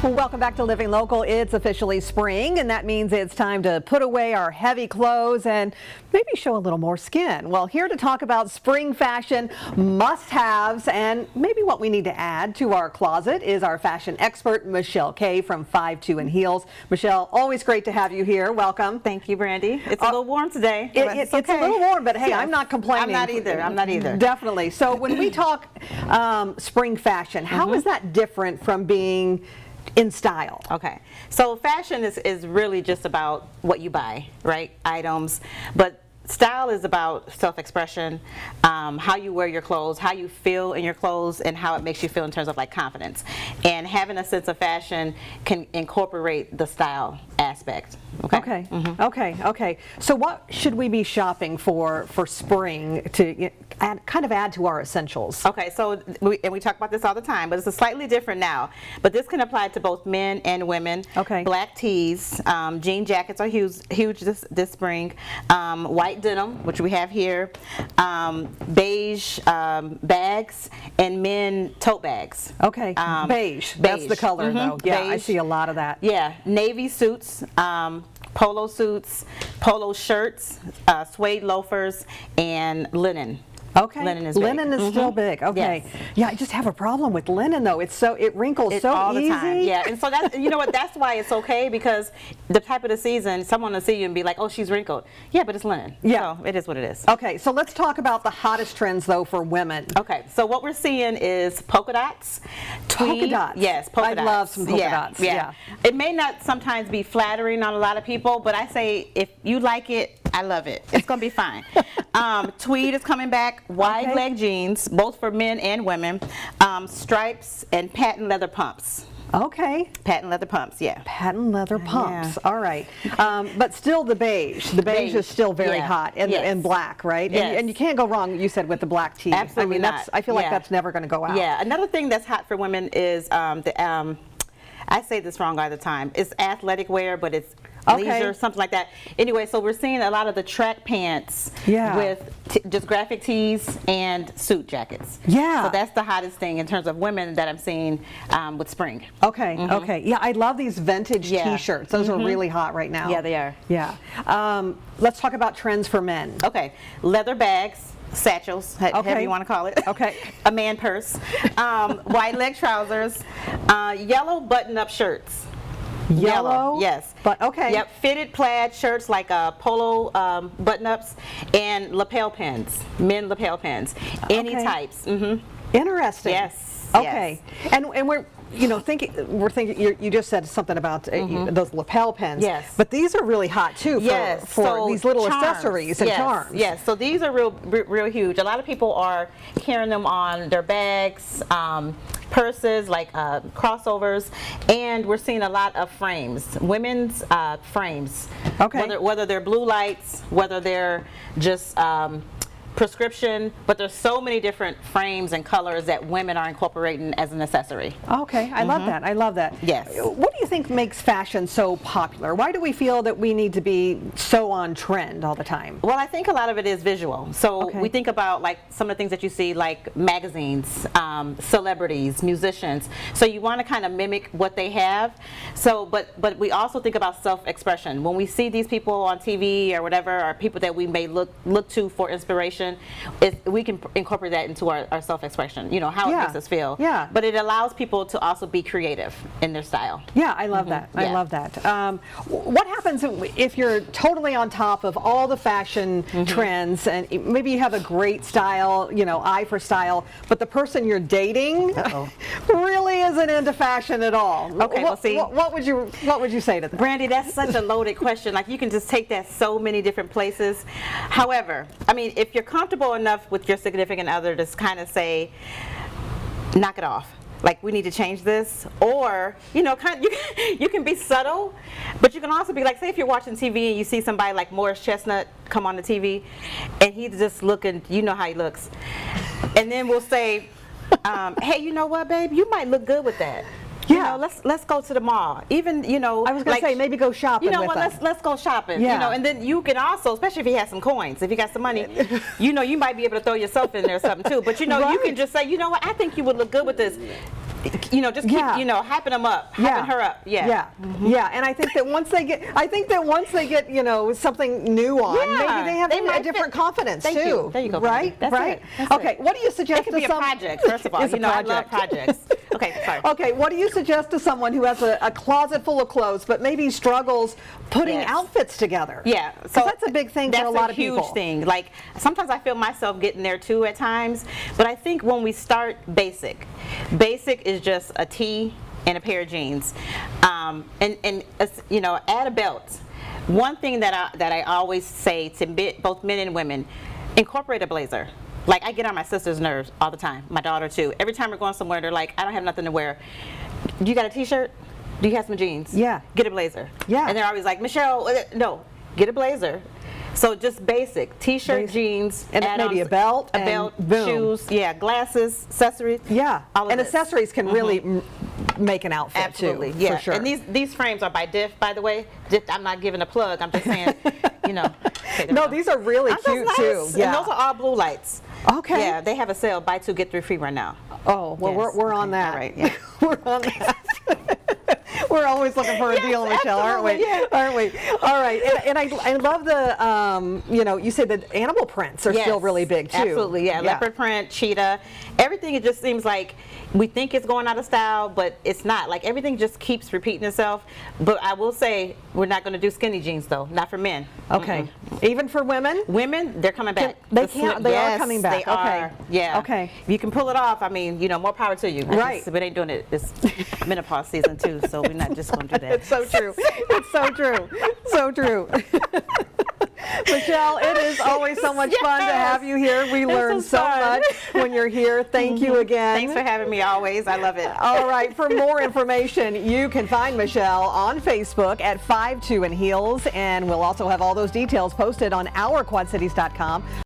Well, welcome back to Living Local. It's officially spring, and that means it's time to put away our heavy clothes and maybe show a little more skin. Well, here to talk about spring fashion must-haves and maybe what we need to add to our closet is our fashion expert, Machelle Kaye from 5'2" in Heels. Machelle, always great to have you here. Welcome. Thank you, Brandy. It's a little warm today. It's okay. A little warm, but hey, I'm not complaining. I'm not either. Definitely. So when we talk spring fashion, how is that different from being in style? Okay, so fashion is really just about what you buy, right? Items, but style is about self-expression, how you wear your clothes, how you feel in your clothes, and how it makes you feel in terms of like confidence. And having a sense of fashion can incorporate the style aspect. Okay. Okay. So what should we be shopping for spring to kind of add to our essentials? Okay, so we talk about this all the time, but it's slightly different now. But this can apply to both men and women. Okay. Black tees, jean jackets are huge this spring. White denim, which we have here. Beige bags, and men tote bags. Okay. Beige. That's the color, though. Yeah, beige. I see a lot of that. Yeah. Navy suits. Polo suits, polo shirts, suede loafers, and linen. Okay. Linen is big. Linen is still big. Okay. Yes. Yeah, I just have a problem with linen though. It wrinkles so all easy. The time. Yeah, and so that's that's why it's okay, because the type of the season, someone will see you and be like, oh, she's wrinkled. Yeah, but it's linen. Yeah. So it is what it is. Okay, so let's talk about the hottest trends though for women. Okay, so what we're seeing is polka dots. Polka dots. Yes, polka dots. I love some polka dots. Yeah. It may not sometimes be flattering on a lot of people, but I say if you like it, I love it. It's gonna be fine. Tweed is coming back. Wide leg jeans, both for men and women. Stripes and patent leather pumps. Okay. Patent leather pumps, yeah. Patent leather pumps. Yeah. All right. But still the beige. The beige is still very hot, and black, right? Yes. And you can't go wrong, you said, with the black tee. Absolutely I mean, I feel like that's never going to go out. Yeah. Another thing that's hot for women is I say this wrong all the time. It's athletic wear, but it's leisure, something like that. Anyway, so we're seeing a lot of the track pants with just graphic tees and suit jackets. Yeah. So that's the hottest thing in terms of women that I'm seeing with spring. Okay. Okay. Yeah, I love these vintage T-shirts. Those are really hot right now. Yeah, they are. Yeah. Let's talk about trends for men. Okay. Leather bags. Satchels, however you want to call it. Okay. A man purse. Wide leg trousers. Yellow button-up shirts. Yellow? Yes. But okay. Yep. Fitted plaid shirts like polo button-ups and lapel pins. Men lapel pins. Any types. Interesting. Yes. Okay. Yes. And we're thinking you just said something about those lapel pins. Yes. But these are really hot too for so these little charms. accessories and charms. Yes. So these are real huge. A lot of people are carrying them on their bags, purses, like crossovers, and we're seeing a lot of frames, women's frames. Okay. Whether they're blue lights, whether they're just prescription, but there's so many different frames and colors that women are incorporating as an accessory. Okay, I love that. I love that. Yes. What do you think makes fashion so popular? Why do we feel that we need to be so on trend all the time? Well, I think a lot of it is visual. So we think about like some of the things that you see, like magazines, celebrities, musicians. So you want to kind of mimic what they have. So, but we also think about self-expression. When we see these people on TV or whatever, or people that we may look to for inspiration, we can incorporate that into our self-expression, how it makes us feel. Yeah. But it allows people to also be creative in their style. Yeah, I love that. I love that. What happens if you're totally on top of all the fashion trends, and maybe you have a great style, eye for style, but the person you're dating really isn't into fashion at all? Okay, well, see, what would you say to that? Brandy, that's such a loaded question. Like, you can just take that so many different places. However, I mean, if you're comfortable enough with your significant other to kind of say, knock it off, like, we need to change this, or you can be subtle, but you can also be like, say if you're watching TV and you see somebody like Morris Chestnut come on the TV and he's just looking, how he looks, and then we'll say, hey, you know what, babe, you might look good with that. Yeah. Let's go to the mall. Even, I was going to say, maybe go shopping with us. Let's go shopping. Yeah. And then you can also, especially if you have some coins, if you got some money, you might be able to throw yourself in there or something too. But, you can just say, you know what, I think you would look good with this. just keep, Yeah. hyping them up, Yeah. hyping her up. Yeah. Yeah. Yeah. And I think that once they get, something new on, Yeah. maybe they have They a might different fit. confidence Thank too. you. There you go, Right? Brandy. That's Right? it. That's Okay. it. What do you suggest It could to be a someone? project, first of all. It's a I love project. projects. Okay, sorry. Okay, what do you suggest to someone who has a closet full of clothes but maybe struggles putting Yes. outfits together? Yeah, 'Cause that's a big thing for a lot of people. That's a huge thing. Like, sometimes I feel myself getting there too at times, but I think when we start basic is just a tee and a pair of jeans, and add a belt. One thing that I always say to both men and women, incorporate a blazer. Like, I get on my sister's nerves all the time, my daughter too. Every time we're going somewhere, they're like, I don't have nothing to wear. Do you got a t-shirt? Do you have some jeans? Yeah. Get a blazer. Yeah. And they're always like, Michelle, no, get a blazer. So just basic t-shirt, jeans, and maybe a belt, and boom. shoes, glasses, accessories. Yeah, all of and this. accessories can really make an outfit Absolutely, too. yeah. For sure. And these frames are by Diff, by the way. I'm not giving a plug. I'm just saying, Okay, there no, we go. these are really Aren't those cute nice? too. Yeah. And those are all blue lights. Okay. Yeah, they have a sale, buy two get three free right now. Oh well, Yes. we're on that. All right, yeah. We're on that. We're always looking for a Yes, deal, Michelle, aren't we? absolutely, yeah. Aren't we? All right, and I love the you say the animal prints are still Yes, really big too. Absolutely, yeah. Leopard print, cheetah, everything. It just seems like we think it's going out of style, but it's not. Like, everything just keeps repeating itself. But I will say, we're not going to do skinny jeans though, not for men. Okay, even for women. Women, they're coming back. They The can't. slim- They are yes, coming back. They Okay. are. Yeah. Okay. If you can pull it off, I mean, more power to you. Right. We ain't doing it. It's menopause season too, so we're not just going to do that. It's so true. It's so true. So true. Michelle, it is always so much fun to have you here. We learn is so fun. much when you're here. Thank you again. Thanks for having me always. I love it. All right, for more information, you can find Michelle on Facebook at 52 in Heels, and we'll also have all those details posted on ourquadcities.com.